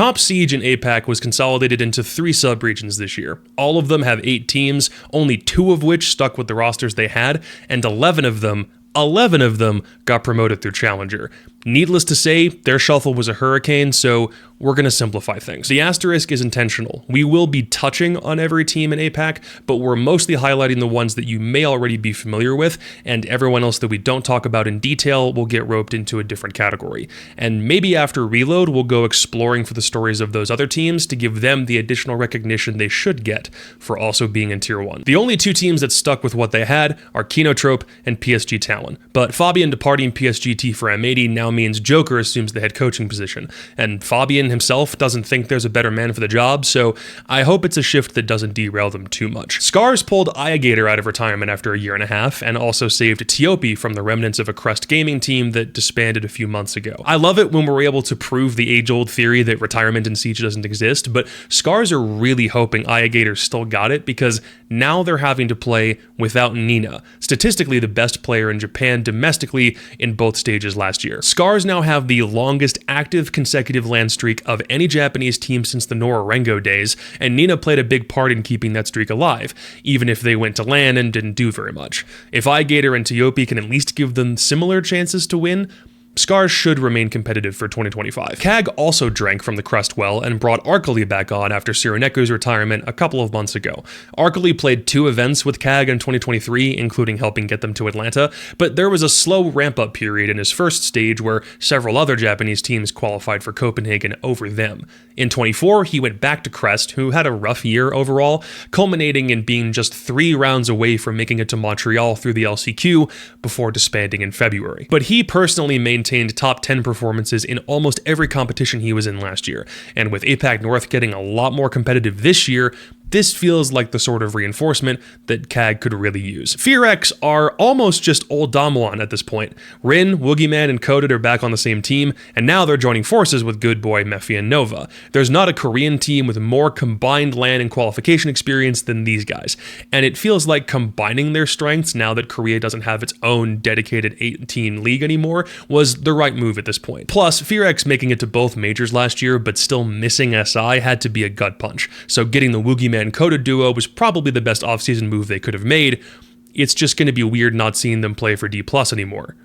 Comp Siege in APAC was consolidated into 3 sub-regions this year. All of them have 8 teams, only 2 of which stuck with the rosters they had, and 11 of them got promoted through Challenger. Needless to say, their shuffle was a hurricane, so we're going to simplify things. The asterisk is intentional. We will be touching on every team in APAC, but we're mostly highlighting the ones that you may already be familiar with, and everyone else that we don't talk about in detail will get roped into a different category. And maybe after Reload, we'll go exploring for the stories of those other teams to give them the additional recognition they should get for also being in Tier 1. The only 2 teams that stuck with what they had are Kinotrope and PSG Talon, but Fabian departing PSGT for M80 now means Joker assumes the head coaching position, and Fabian himself doesn't think there's a better man for the job, so I hope it's a shift that doesn't derail them too much. SCARZ pulled Alligator out of retirement after a year and a half, and also saved Tiopi from the remnants of a Crest Gaming team that disbanded a few months ago. I love it when we're able to prove the age-old theory that retirement in Siege doesn't exist, but SCARZ are really hoping Alligator still got it, because now they're having to play without Nina, statistically the best player in Japan domestically in both stages last year. SCARZ now have the longest active consecutive LAN streak of any Japanese team since the Norarengo days, and Nina played a big part in keeping that streak alive, even if they went to LAN and didn't do very much. If Alligator and Tiopi can at least give them similar chances to win, SCARZ should remain competitive for 2025. CAG also drank from the crust well and brought Arcali back on after Sironeku's retirement a couple of months ago. Arcali played 2 events with CAG in 2023, including helping get them to Atlanta, but there was a slow ramp-up period in his first stage where several other Japanese teams qualified for Copenhagen over them. In 24, he went back to Crest, who had a rough year overall, culminating in being just 3 rounds away from making it to Montreal through the LCQ before disbanding in February. But he personally maintained top 10 performances in almost every competition he was in last year, and with APAC North getting a lot more competitive this year, this feels like the sort of reinforcement that CAG could really use. FearX are almost just old Damwon at this point. Rin, Woogieman, and Coded are back on the same team, and now they're joining forces with Good Boy, Mephi, and Nova. There's not a Korean team with more combined LAN and qualification experience than these guys, and it feels like combining their strengths now that Korea doesn't have its own dedicated 18 league anymore was the right move at this point. Plus, FearX making it to both majors last year but still missing SI had to be a gut punch, so getting the Woogieman and Coded duo was probably the best offseason move they could have made. It's just going to be weird not seeing them play for Dplus anymore,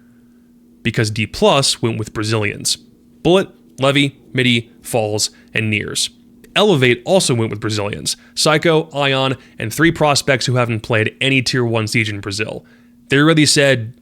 because Dplus went with Brazilians. Bullet, Levy, Midi, Falls, and Nears. Elevate also went with Brazilians. Psycho, Ion, and 3 prospects who haven't played any Tier 1 Siege in Brazil. They really said,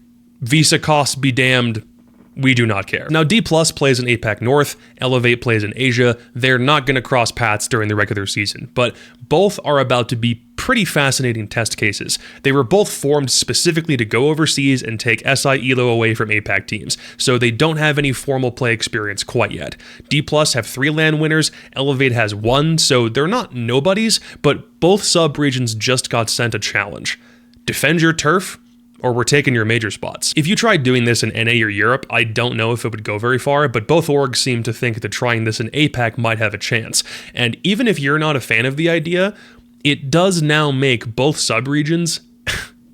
visa costs be damned, we do not care. Now, Dplus plays in APAC North, Elevate plays in Asia. They're not going to cross paths during the regular season, but both are about to be pretty fascinating test cases. They were both formed specifically to go overseas and take SI ELO away from APAC teams, so they don't have any formal play experience quite yet. Dplus have 3 LAN winners, Elevate has 1, so they're not nobodies, but both sub-regions just got sent a challenge. Defend your turf, or we're taking your major spots. If you tried doing this in NA or Europe, I don't know if it would go very far, but both orgs seem to think that trying this in APAC might have a chance. And even if you're not a fan of the idea, it does now make both subregions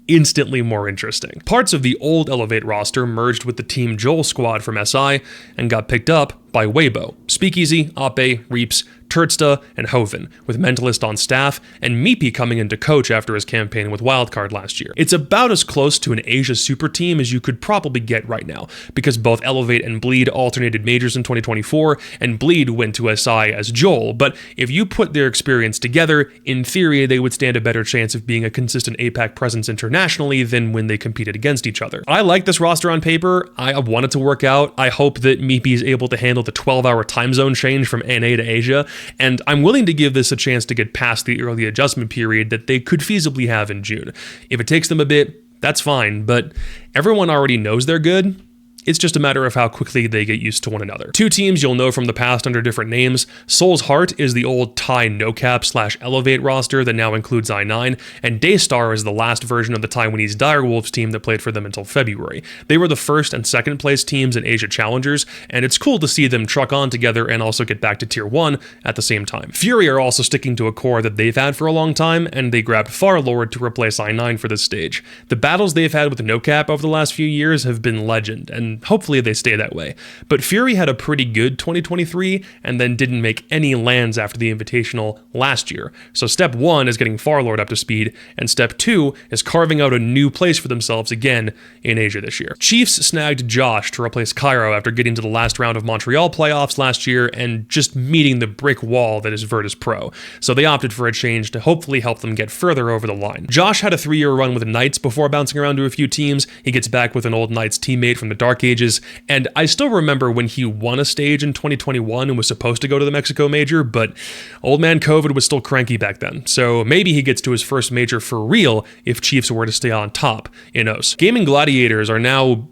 instantly more interesting. Parts of the old Elevate roster merged with the Team Joel squad from SI and got picked up by Weibo, Speakeasy, Ape, Reaps, Turtsta, and Hoven, with Mentalist on staff, and Meepy coming in to coach after his campaign with Wildcard last year. It's about as close to an Asia super team as you could probably get right now, because both Elevate and Bleed alternated majors in 2024, and Bleed went to SI as Joel, but if you put their experience together, in theory they would stand a better chance of being a consistent APAC presence internationally than when they competed against each other. I like this roster on paper. I want it to work out. I hope that Meepy is able to handle the 12-hour time zone change from NA to Asia, and I'm willing to give this a chance to get past the early adjustment period that they could feasibly have in June. If it takes them a bit, that's fine, but everyone already knows they're good. It's just a matter of how quickly they get used to one another. 2 teams you'll know from the past under different names. Soul's Heart is the old Thai NoCap/Elevate roster that now includes I9, and Daystar is the last version of the Taiwanese Direwolves team that played for them until February. They were the first and second place teams in Asia Challengers, and it's cool to see them truck on together and also get back to Tier 1 at the same time. Fury are also sticking to a core that they've had for a long time, and they grabbed Farlord to replace I9 for this stage. The battles they've had with NoCap over the last few years have been legend, and and hopefully they stay that way. But Fury had a pretty good 2023 and then didn't make any lands after the Invitational last year. So step 1 is getting Farlord up to speed, and step 2 is carving out a new place for themselves again in Asia this year. Chiefs snagged Josh to replace Cairo after getting to the last round of Montreal playoffs last year and just meeting the brick wall that is Virtus Pro. So they opted for a change to hopefully help them get further over the line. Josh had a 3-year run with Knights before bouncing around to a few teams. He gets back with an old Knights teammate from the Dark Ages, and I still remember when he won a stage in 2021 and was supposed to go to the Mexico Major, but old man COVID was still cranky back then. So maybe he gets to his first major for real if Chiefs were to stay on top in OS. Gamin Gladiators are now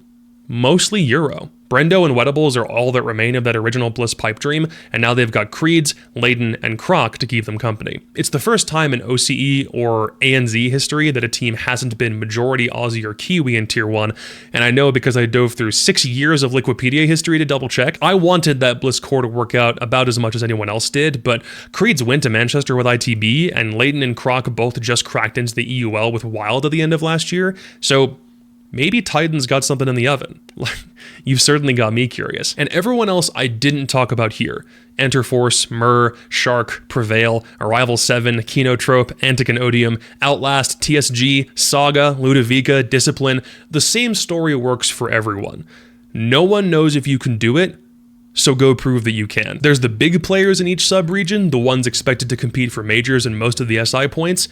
mostly Euro. Brendo and Wetables are all that remain of that original Bliss pipe dream, and now they've got Creeds, Layden, and Croc to keep them company. It's the first time in OCE or ANZ history that a team hasn't been majority Aussie or Kiwi in Tier 1, and I know because I dove through 6 years of Liquipedia history to double check. I wanted that Bliss core to work out about as much as anyone else did, but Creeds went to Manchester with ITB, and Layden and Croc both just cracked into the EUL with Wild at the end of last year, so maybe Titan's got something in the oven. You've certainly got me curious. And everyone else I didn't talk about here. Enterforce, Myrrh, Shark, Prevail, Arrival 7, Kinotrope, Antic and Odium, Outlast, TSG, Saga, Ludovica, Discipline. The same story works for everyone. No one knows if you can do it, so go prove that you can. There's the big players in each sub-region, the ones expected to compete for majors and most of the SI points,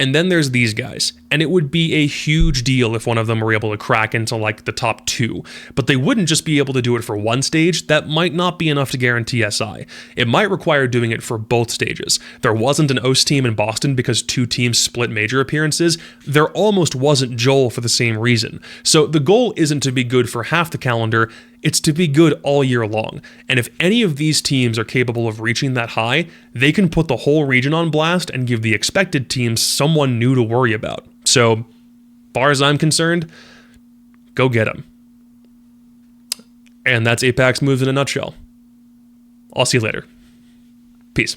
and then there's these guys. And it would be a huge deal if one of them were able to crack into like the top 2. But they wouldn't just be able to do it for one stage. That might not be enough to guarantee SI. It might require doing it for both stages. There wasn't an OS team in Boston because 2 teams split major appearances. There almost wasn't Joel for the same reason. So the goal isn't to be good for half the calendar, it's to be good all year long. And if any of these teams are capable of reaching that high, they can put the whole region on blast and give the expected teams someone new to worry about. So, far as I'm concerned, go get them. And that's APAC's moves in a nutshell. I'll see you later. Peace.